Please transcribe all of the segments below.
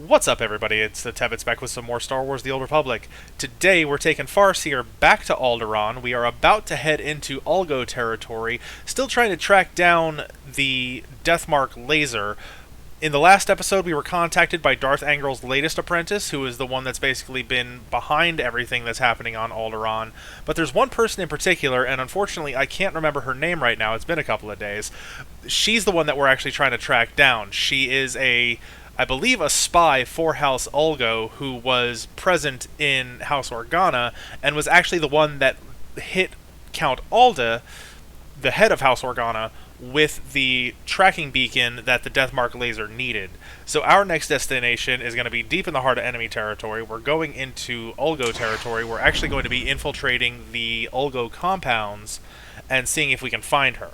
What's up, everybody? It's the Tebits back with some more Star Wars The Old Republic. Today, we're taking Farseer back to Alderaan. We are about to head into Ulgo territory, still trying to track down the Deathmark laser. In the last episode, we were contacted by Darth Angrel's latest apprentice, who is the one that's basically been behind everything that's happening on Alderaan. But there's one person in particular, and unfortunately I can't remember her name right now, it's been a couple of days. She's the one that we're actually trying to track down. She is I believe a spy for House Ulgo who was present in House Organa and was actually the one that hit Count Alda, the head of House Organa, with the tracking beacon that the Deathmark laser needed. So our next destination is going to be deep in the heart of enemy territory. We're going into Ulgo territory. We're actually going to be infiltrating the Ulgo compounds and seeing if we can find her.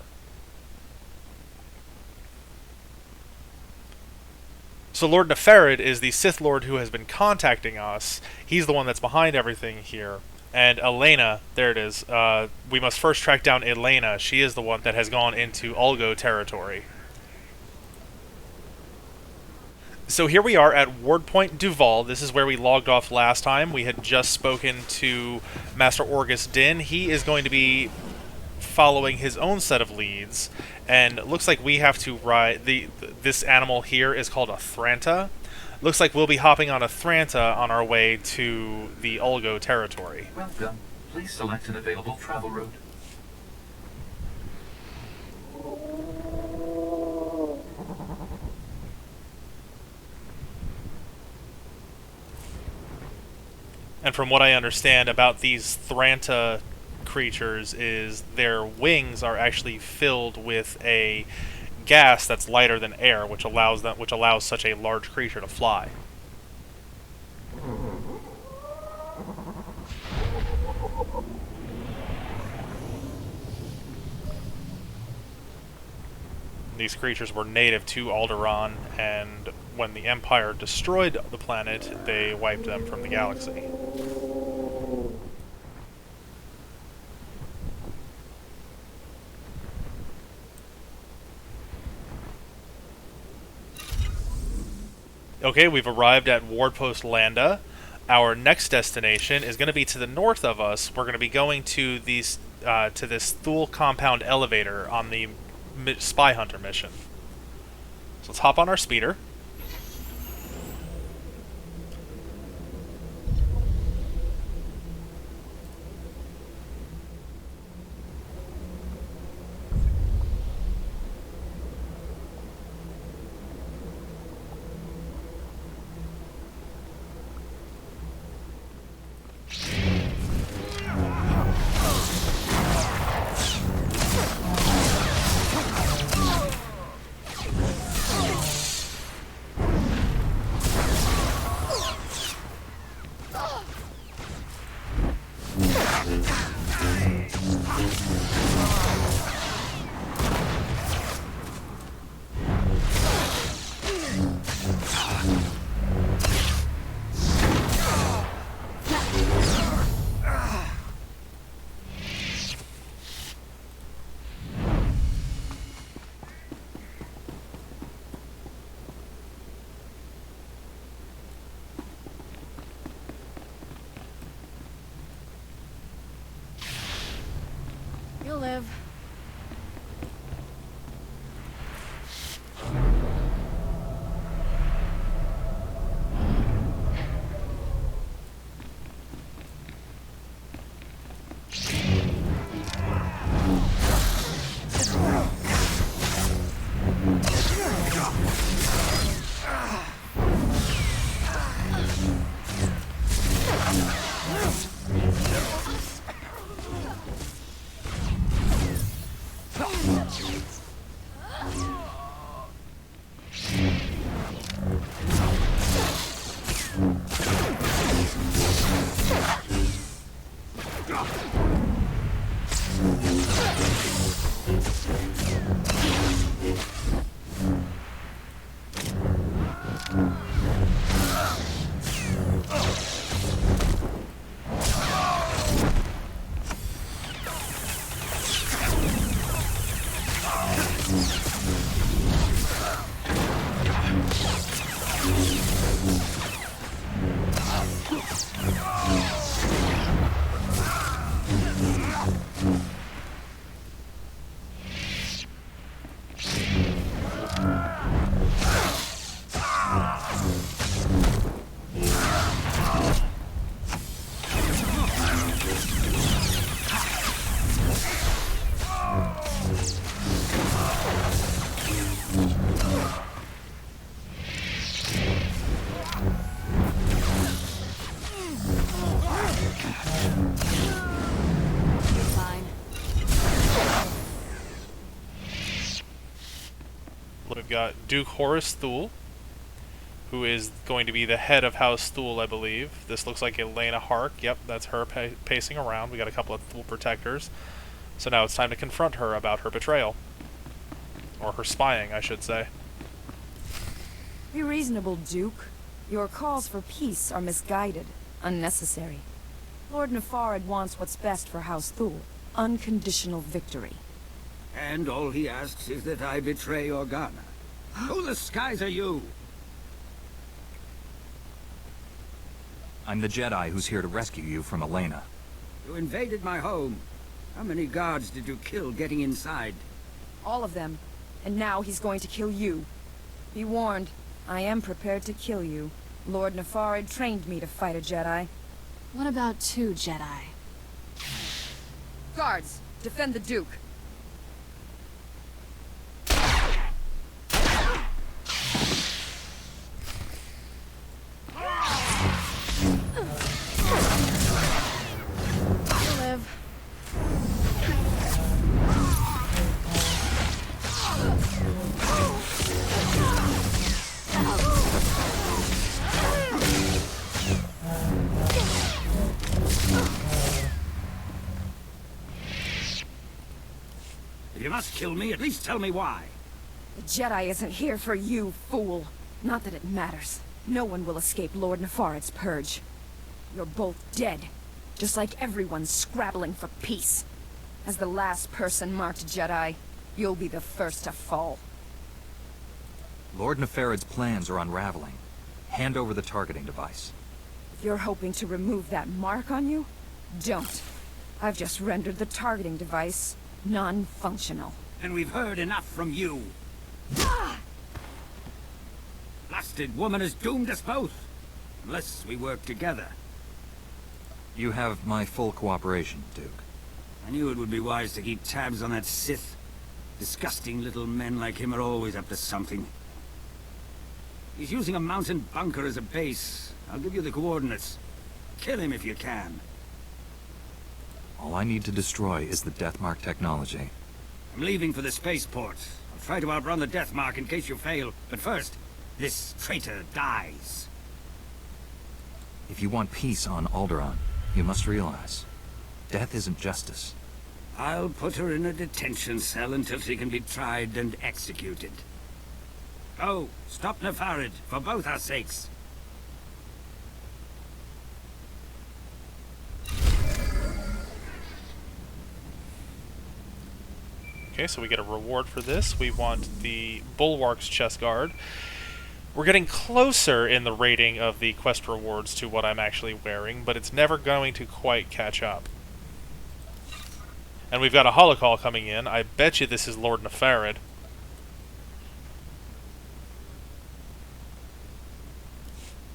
So Lord Neferid is the Sith Lord who has been contacting us. He's the one that's behind everything here. And Elena, there it is. We must first track down Elena. She is the one that has gone into Ulgo territory. So here we are at Ward Point Duval. This is where we logged off last time. We had just spoken to Master Orgus Din. He is going to be following his own set of leads, and it looks like we have to ride this animal here is called a Thranta. Looks like we'll be hopping on a Thranta on our way to the Ulgo territory. Welcome. Please select an available travel route. And from what I understand about these Thranta creatures is their wings are actually filled with a gas that's lighter than air, which allows such a large creature to fly. These creatures were native to Alderaan, and when the Empire destroyed the planet, they wiped them from the galaxy. Okay, we've arrived at Wardpost Landa. Our next destination is going to be to the north of us. We're going to be going to this Thule compound elevator on the Spy Hunter mission. So let's hop on our speeder. You'll live. got Duke Horace Thule, who is going to be the head of House Thule, I believe. This looks like Elena Hark. Yep, that's her pacing around. We got a couple of Thule protectors. So now it's time to confront her about her betrayal. Or her spying, I should say. Be reasonable, Duke. Your calls for peace are misguided, unnecessary. Lord Nefarid wants what's best for House Thule. Unconditional victory. And all he asks is that I betray Organa. Who the skies are you? I'm the Jedi who's here to rescue you from Elena. You invaded my home. How many guards did you kill getting inside? All of them. And now he's going to kill you. Be warned, I am prepared to kill you. Lord Nefarid trained me to fight a Jedi. What about 2 Jedi? Guards, defend the Duke. You'll live. If you must kill me, at least tell me why. The Jedi isn't here for you, fool. Not that it matters. No one will escape Lord Nefarid's purge. You're both dead, just like everyone's scrabbling for peace. As the last person marked Jedi, you'll be the first to fall. Lord Nefarid's plans are unraveling. Hand over the targeting device. If you're hoping to remove that mark on you, don't. I've just rendered the targeting device non-functional. And we've heard enough from you. Blasted woman has doomed us both. Unless we work together. You have my full cooperation, Duke. I knew it would be wise to keep tabs on that Sith. Disgusting little men like him are always up to something. He's using a mountain bunker as a base. I'll give you the coordinates. Kill him if you can. All I need to destroy is the Deathmark technology. I'm leaving for the spaceport. I'll try to outrun the Deathmark in case you fail. But first, this traitor dies. If you want peace on Alderaan, you must realize, death isn't justice. I'll put her in a detention cell until she can be tried and executed. Oh, stop Nefarid, for both our sakes. Okay, so we get a reward for this. We want the Bulwark's chest guard. We're getting closer in the rating of the quest rewards to what I'm actually wearing, but it's never going to quite catch up. And we've got a holocall coming in. I bet you this is Lord Nefarid.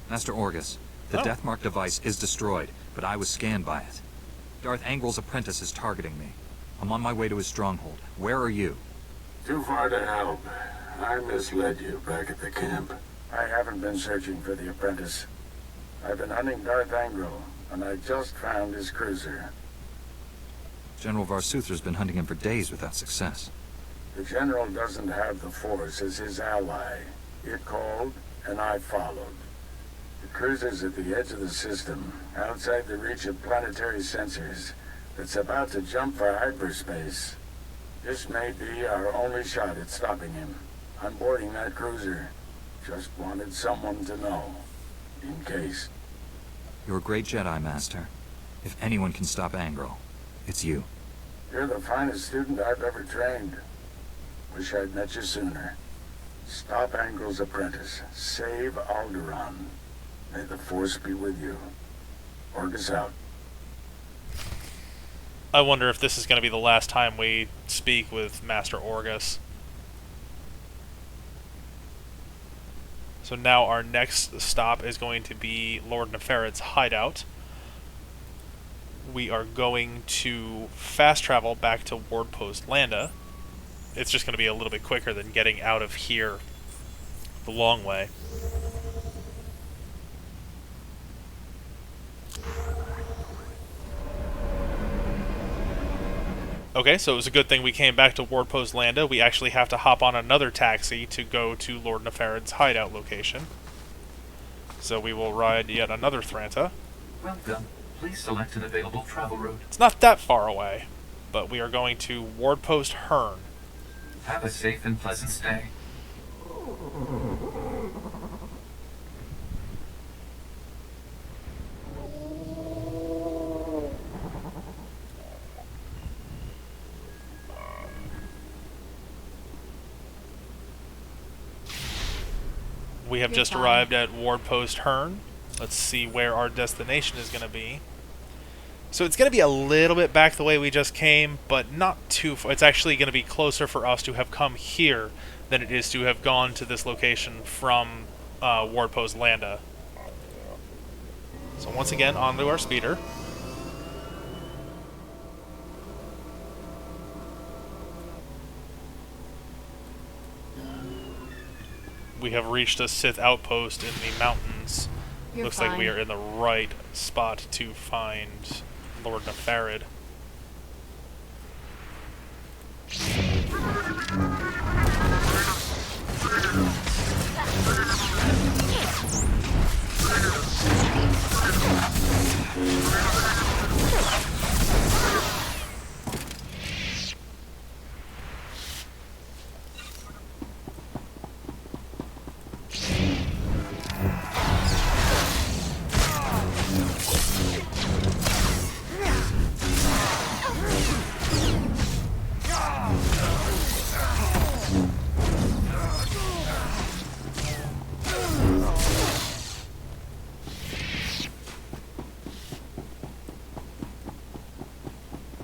Master Orgus, the Deathmark device is destroyed, but I was scanned by it. Darth Angrel's apprentice is targeting me. I'm on my way to his stronghold. Where are you? Too far to help. I misled you back at the camp. I haven't been searching for the apprentice. I've been hunting Darth Angrel, and I just found his cruiser. General Varsuther's been hunting him for days without success. The General doesn't have the Force as his ally. It called, and I followed. The cruiser's at the edge of the system, outside the reach of planetary sensors. It's about to jump for hyperspace. This may be our only shot at stopping him. I'm boarding that cruiser. Just wanted someone to know. In case. You're a great Jedi, Master. If anyone can stop Angrel, it's you. You're the finest student I've ever trained. Wish I'd met you sooner. Stop Angrel's apprentice. Save Alderaan. May the Force be with you. Orgus out. I wonder if this is going to be the last time we speak with Master Orgus. So now our next stop is going to be Lord Nefarid's hideout. We are going to fast travel back to Ward Post Landa. It's just going to be a little bit quicker than getting out of here the long way. Okay, so it was a good thing we came back to Ward Post Landa. We actually have to hop on another taxi to go to Lord Nefarid's hideout location. So we will ride yet another Thranta. Welcome. Please select an available travel route. It's not that far away, but we are going to Ward Post Hearn. Have a safe and pleasant stay. We have just arrived at Ward Post Hearn. Let's see where our destination is going to be. So it's going to be a little bit back the way we just came, but not too far. It's actually going to be closer for us to have come here than it is to have gone to this location from Ward Post Landa. So once again, onto our speeder. We have reached a Sith outpost in the mountains. You're Looks like we fine. are in the right spot to find Lord Nefarid.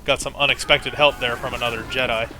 Got some unexpected help there from another Jedi.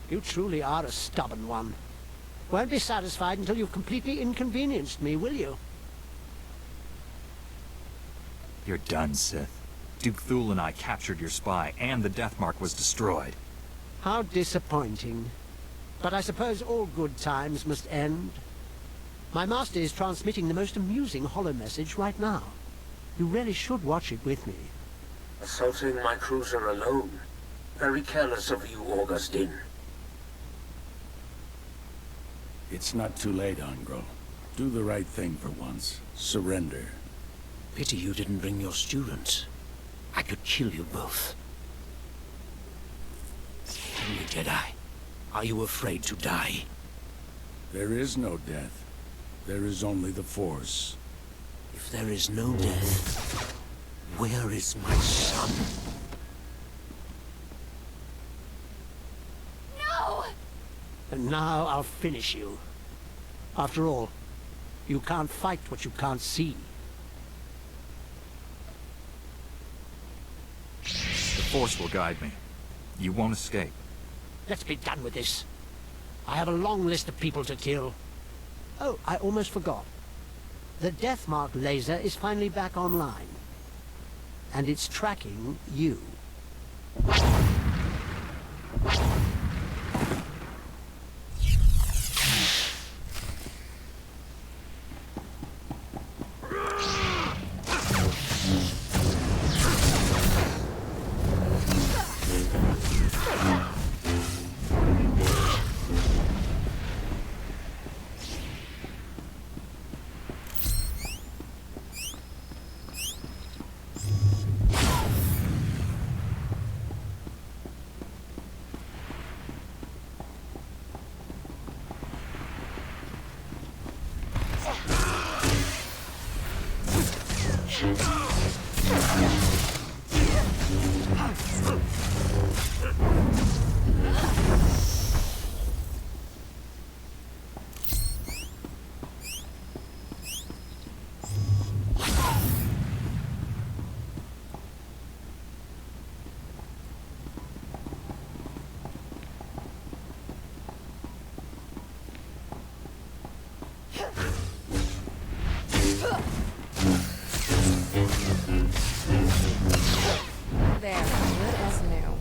You truly are a stubborn one. Won't be satisfied until you've completely inconvenienced me, will you? You're done, Sith. Duke Thule and I captured your spy, and the death mark was destroyed. How disappointing. But I suppose all good times must end. My master is transmitting the most amusing holo message right now. You really should watch it with me. Assaulting my cruiser alone. Very careless of you, Augustine. It's not too late, Angro. Do the right thing for once. Surrender. Pity you didn't bring your students. I could kill you both. Tell me, Jedi, are you afraid to die? There is no death. There is only the Force. If there is no death, where is my son? No! And now I'll finish you. After all, you can't fight what you can't see. The Force will guide me. You won't escape. Let's be done with this. I have a long list of people to kill. Oh, I almost forgot. The Deathmark laser is finally back online. And it's tracking you. There, good as new.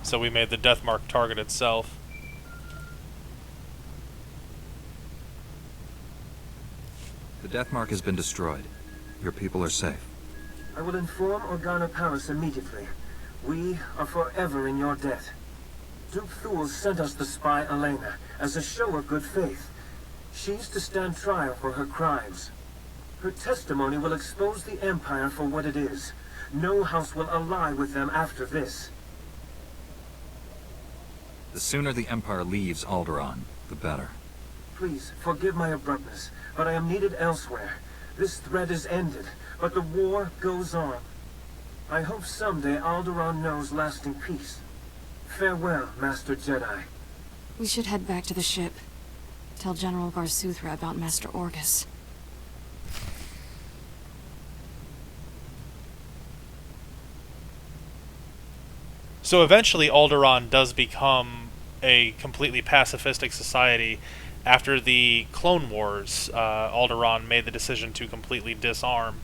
So we made the Deathmark target itself. The Deathmark has been destroyed. Your people are safe. I will inform Organa Palace immediately. We are forever in your debt. Duke Thule sent us the spy Elena as a show of good faith. She's to stand trial for her crimes. Her testimony will expose the Empire for what it is. No house will ally with them after this. The sooner the Empire leaves Alderaan, the better. Please, forgive my abruptness, but I am needed elsewhere. This threat is ended, but the war goes on. I hope someday Alderaan knows lasting peace. Farewell, Master Jedi. We should head back to the ship. Tell General Garsuthra about Master Orgus. So eventually Alderaan does become a completely pacifistic society. After the Clone Wars, Alderaan made the decision to completely disarm.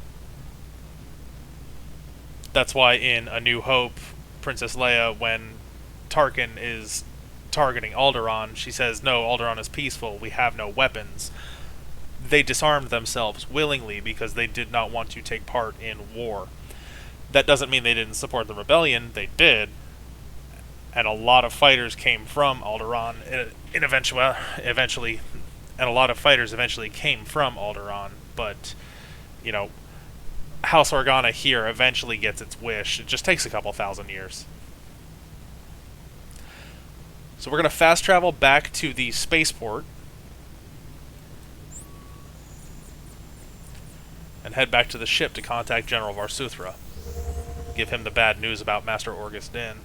That's why in A New Hope, Princess Leia, when Tarkin is targeting Alderaan, she says, "No, Alderaan is peaceful, we have no weapons." They disarmed themselves willingly because they did not want to take part in war. That doesn't mean they didn't support the rebellion, they did. And a lot of fighters came from Alderaan, eventually, and a lot of fighters eventually came from Alderaan, but, you know, House Organa here eventually gets its wish. It just takes a couple thousand years. So we're going to fast travel back to the spaceport and head back to the ship to contact General Garsuthra. Give him the bad news about Master Orgus Din.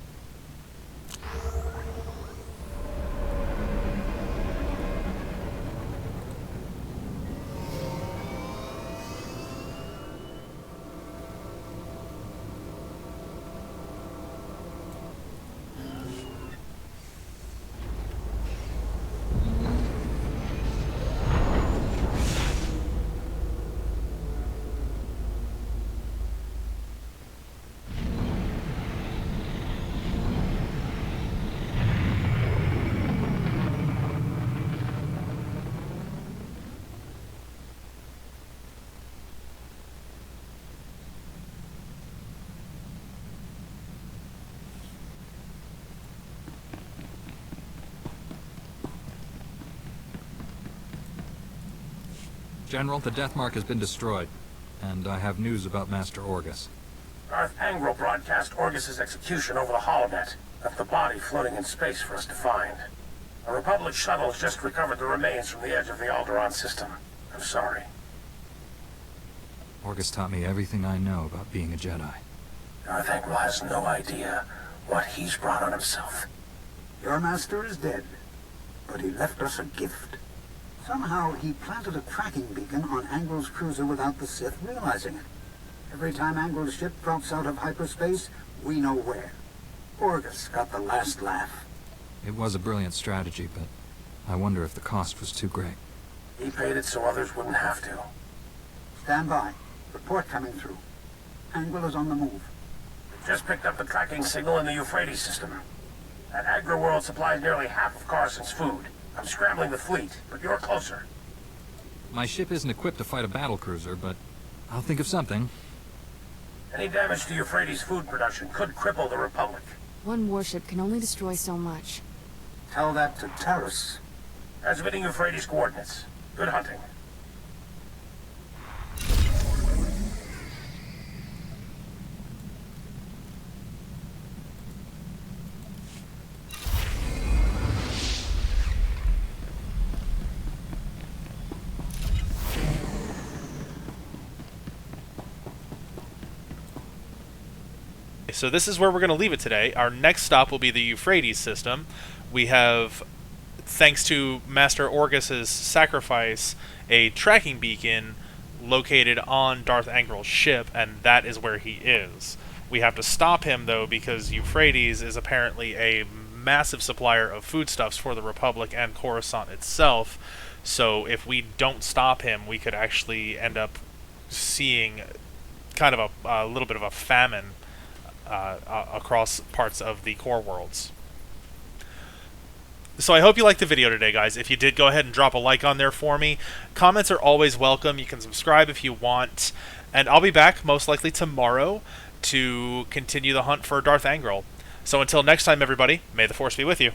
General, the death mark has been destroyed, and I have news about Master Orgus. Darth Angral broadcast Orgus's execution over the holonet. Left the body floating in space for us to find. A Republic shuttle has just recovered the remains from the edge of the Alderaan system. I'm sorry. Orgus taught me everything I know about being a Jedi. Darth Angral has no idea what he's brought on himself. Your master is dead, but he left us a gift. Somehow he planted a tracking beacon on Angral's cruiser without the Sith realizing it. Every time Angral's ship drops out of hyperspace, we know where. Orgus got the last laugh. It was a brilliant strategy, but I wonder if the cost was too great. He paid it so others wouldn't have to. Stand by. Report coming through. Angral is on the move. Just picked up the tracking signal in the Euphrates system. That agri-world supplies nearly half of Carson's food. I'm scrambling the fleet, but you're closer. My ship isn't equipped to fight a battlecruiser, but I'll think of something. Any damage to Euphrates food production could cripple the Republic. One warship can only destroy so much. Tell that to Terrace. Transmitting Euphrates coordinates. Good hunting. So this is where we're going to leave it today. Our next stop will be the Euphrates system. We have, thanks to Master Orgus's sacrifice, a tracking beacon located on Darth Angral's ship, and that is where he is. We have to stop him, though, because Euphrates is apparently a massive supplier of foodstuffs for the Republic and Coruscant itself. So if we don't stop him, we could actually end up seeing kind of a little bit of a famine across parts of the core worlds. So I hope you liked the video today, guys. If you did, go ahead and drop a like on there for me. Comments are always welcome. You can subscribe if you want. And I'll be back most likely tomorrow to continue the hunt for Darth Angral. So until next time, everybody, may the Force be with you.